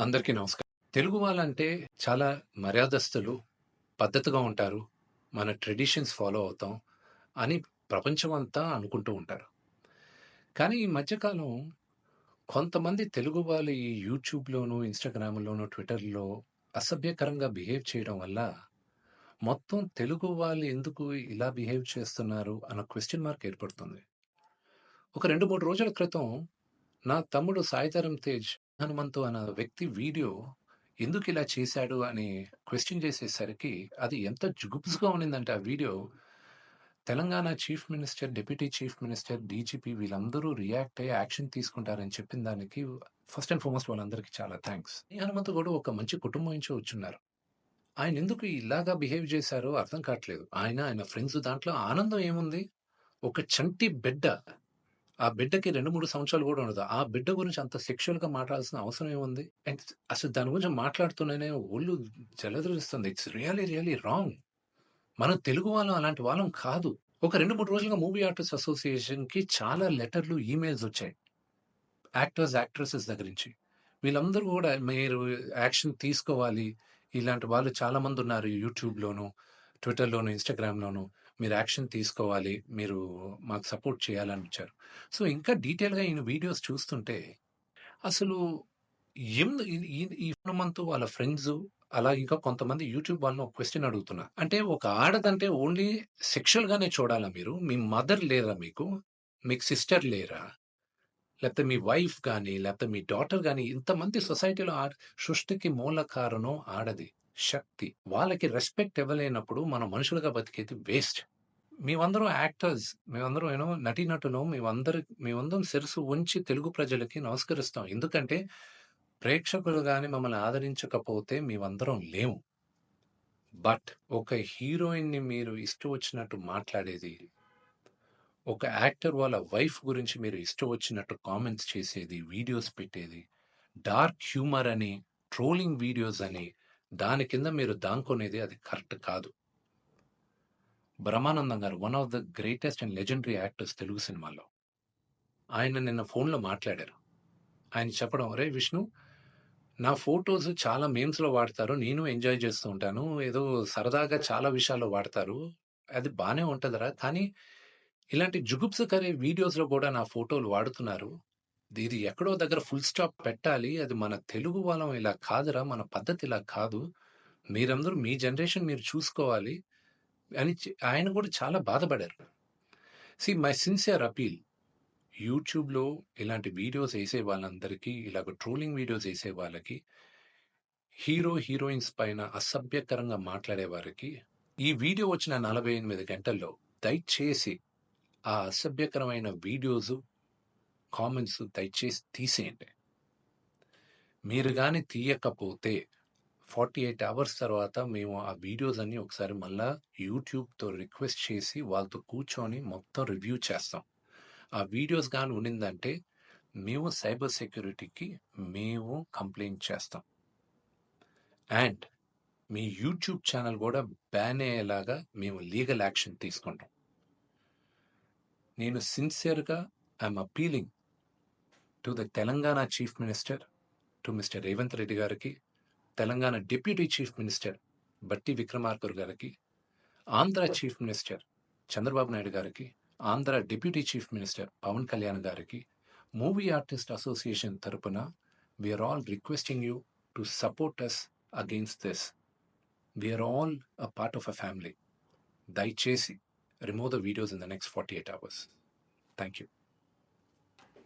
అందరికీ నమస్కారం. తెలుగు వాళ్ళంటే చాలా మర్యాదస్తులు, పద్ధతిగా ఉంటారు. మన ట్రెడిషన్స్ ఫాలో అవుతాం అని ప్రపంచమంతా అనుకుంటూ ఉంటారు. కానీ ఈ మధ్య కాలం కొంతమంది తెలుగు వాళ్ళు ఈ యూట్యూబ్‌లోను, ఇన్‌స్టాగ్రామ్‌లోను, ట్విట్టర్‌లో అసభ్యకరంగా బిహేవ్ చేయడం వల్ల మొత్తం తెలుగు వాళ్ళు ఎందుకు ఇలా బిహేవ్ చేస్తున్నారు అన్న క్వెషన్ మార్క్ ఏర్పడుతుంది. ఒక 2, 3 రోజుల క్రితం నా తమ్ముడు 'సాయిధరమ్ తేజ్' హనుమంతు అన్న వ్యక్తి వీడియో ఎందుకిలా చేశాడు అని క్వెషన్ చేసేసరికి అది ఎంత జుగుప్స్‌గా ఉండిందంటే ఆ video, Telangana chief minister, deputy chief minister, DGP వీళ్ళందరూ రియాక్ట్ అయ్యి యాక్షన్ తీసుకుంటారని చెప్పిన దానికి ఫస్ట్ అండ్ ఫార్మోస్ట్ వాళ్ళందరికీ చాలా థాంక్స్. ఈ హనుమంతు కూడా ఒక మంచి కుటుంబం నుంచి వచ్చున్నారు. ఆయనెందుకు ఇలాగా బిహేవ్ చేశారో అర్థం కాట్లేదు. ఆయన ఫ్రెండ్స్ దాంట్లో ఆనందం ఏముంది? ఒక చంటి బిడ్డ. ఆ బిడ్డకి 2, 3 సంవత్సరాలు గూడా ఉండదు. ఆ బిడ్డ గురించి అంత సెక్సువల్‌గా మాట్లాడాల్సిన అవసరం ఏముంది? అండ్ అసలు దాని గురించి మాట్లాడుతూనే ఒళ్ళు జలదరిస్తుంది. It's really, really wrong. మనం తెలుగు వాళ్ళం అలాంటి వాళ్ళం కాదు. ఒక 2, 3 రోజులుగా మూవీ ఆర్టిస్ట్ అసోసియేషన్‌కి చాలా లెటర్‌లు, ఈమెయిల్స్ వచ్చాయి. యాక్టర్స్, యాక్ట్రెసెస్ దగ్గర నుంచి. వీళ్ళందరూ గూడా మీరు యాక్షన్ తీసుకోవాలి. ఇలాంటి వాళ్ళు చాలామందున్నారు యూట్యూబ్‌లోను, ట్విట్టర్‌లోను, ఇన్‌స్టాగ్రామ్‌లోను. మీరు యాక్షన్ తీసుకోవాలి. మీరు మాకు సపోర్ట్ చేయాలని వచ్చారు. సో, ఇంకా డీటెయిల్‌గా ఈయన వీడియోస్ చూస్తుంటే అసలు ఈ హనుమంతు వాళ్ళ ఫ్రెండ్సు, అలా ఇంకా కొంతమంది యూట్యూబ్ వాళ్ళని ఒక క్వెషన్ అడుగుతున్నా. అంటే ఒక ఆడదంటే ఓన్లీ సెక్షువల్‌గానే చూడాలా మీరు? మీ మదర్ లేరా మీకు? మీకు సిస్టర్ లేరా? లేకపోతే మీ వైఫ్ గాని, లేకపోతే మీ డాటర్ గాని, ఇంతమంది సొసైటీలో సృష్టికి మూల కారణం ఆడది. శక్తి. వాళ్ళకి రెస్పెక్ట్ ఇవ్వలేనప్పుడు మనం మనుషులుగా బతికేది వేస్ట్. మేమందరం యాక్టర్స్. మేమందరం నటీనటులం. మేమందరం శిరస్సు వంచి తెలుగు ప్రజలకి నమస్కరిస్తాం. ఎందుకంటే ప్రేక్షకులు గాని మమ్మల్ని ఆదరించకపోతే మేమందరం లేము. బట్ ఒక హీరోయిన్‌ని మీరు ఇష్టం వచ్చినట్టు మాట్లాడేది, ఒక యాక్టర్ వాళ్ళ వైఫ్ గురించి మీరు ఇష్టం వచ్చినట్టు కామెంట్స్ చేసేది, వీడియోస్ పెట్టేది, డార్క్ హ్యూమర్ అని, ట్రోలింగ్ వీడియోస్ అని, దాని కింద మీరు దాంకునేది అది కరెక్ట్ కాదు. బ్రహ్మానందం గారు one of the greatest and legendary actors Telugu సినిమాలో. ఆయన నిన్న ఫోన్‌లో మాట్లాడారు. ఆయన చెప్పడం, "ఒరేయ్ విష్ణు, నా ఫోటోస్ చాలా మీమ్స్‌లో వాడతారు. నేను ఎంజాయ్ చేస్తూ ఉంటాను. ఏదో సరదాగా చాలా విషయాల్లో వాడతారు. అది బానే ఉంటదిరా. కానీ ఇలాంటి జుగుప్సకర వీడియోస్‌లో కూడా నా ఫోటోలు వాడుతున్నారు. ఇది ఎక్కడో దగ్గర ఫుల్ స్టాప్ పెట్టాలి. అది మన తెలుగు వాళ్ళం ఇలా కాదురా! మన పద్ధతి ఇలా కాదు. మీరందరూ మీ జనరేషన్ మీరు చూసుకోవాలి" అని ఆయన కూడా చాలా బాధపడారు. మై సిన్సియర్ అపీల్, యూట్యూబ్‌లో ఇలాంటి వీడియోస్ ఏసే వాళ్ళందరికీ, ఇలాగ ట్రోలింగ్ వీడియోస్ ఏసే వాళ్ళకి, హీరో, హీరోయిన్స్ పైన అసభ్యకరంగా మాట్లాడే వారికి, ఈ వీడియో వచ్చిన 48 గంటల్లో దయచేసి ఆ అసభ్యకరమైన వీడియోసు, కామెంట్స్ దయచేసి తీసేయండి. మీరు గాని తీయకపోతే 48 అవర్స్ తర్వాత మేము ఆ వీడియోస్ అన్నీ ఒకసారి మళ్ళా యూట్యూబ్‌తో రిక్వెస్ట్ చేసి వాళ్ళతో కూర్చొని మొత్తం రివ్యూ చేస్తాం. ఆ వీడియోస్ గాని ఉండిందంటే మేము సైబర్ సెక్యూరిటీకి మేము కంప్లెయింట్ చేస్తాం. అండ్ మీ యూట్యూబ్ ఛానల్ కూడా బ్యాన్ అయ్యేలాగా మేము లీగల్ యాక్షన్ తీసుకుంటాం. నేను సిన్సియర్‌గా I'm appealing to the Telangana chief minister, to mister Revanth Reddy గారికి, Telangana deputy chief minister Bhatti Vikramarka గారికి, ఆంధ్ర చీఫ్ మినిస్టర్ చంద్రబాబు నాయుడు గారికి, Andhra deputy chief minister Pawan Kalyan గారికి, మూవీ ఆర్టిస్ట్ అసోసియేషన్ తరపున we are all requesting you to support us against this. We are all a part of a family. దయచేసి remove the videos in the next 48 hours. Thank you.